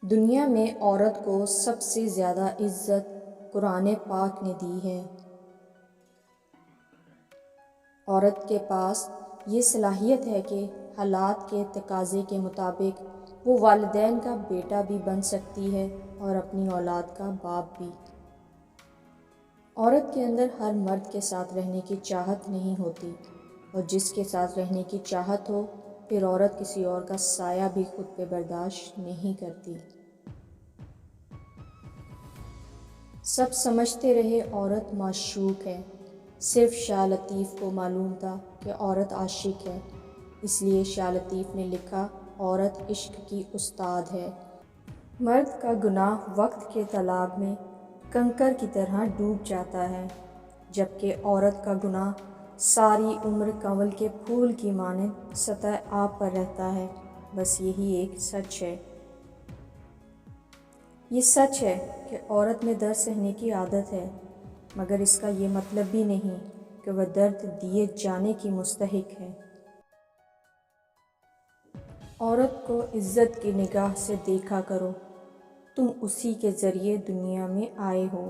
دنیا میں عورت کو سب سے زیادہ عزت قرآن پاک نے دی ہے۔ عورت کے پاس یہ صلاحیت ہے کہ حالات کے تقاضے کے مطابق وہ والدین کا بیٹا بھی بن سکتی ہے اور اپنی اولاد کا باپ بھی۔ عورت کے اندر ہر مرد کے ساتھ رہنے کی چاہت نہیں ہوتی، اور جس کے ساتھ رہنے کی چاہت ہو پھر عورت کسی اور کا سایہ بھی خود پہ برداشت نہیں کرتی۔ سب سمجھتے رہے عورت معشوق ہے، صرف شاہ لطیف کو معلوم تھا کہ عورت عاشق ہے، اس لیے شاہ لطیف نے لکھا عورت عشق کی استاد ہے۔ مرد کا گناہ وقت کے تالاب میں کنکر کی طرح ڈوب جاتا ہے، جبکہ عورت کا گناہ ساری عمر کنول کے پھول کی مانند سطح آب پر رہتا ہے۔ بس یہی ایک سچ ہے۔ یہ سچ ہے کہ عورت میں درد سہنے کی عادت ہے، مگر اس کا یہ مطلب بھی نہیں کہ وہ درد دیے جانے کی مستحق ہے۔ عورت کو عزت کی نگاہ سے دیکھا کرو، تم اسی کے ذریعے دنیا میں آئے ہو۔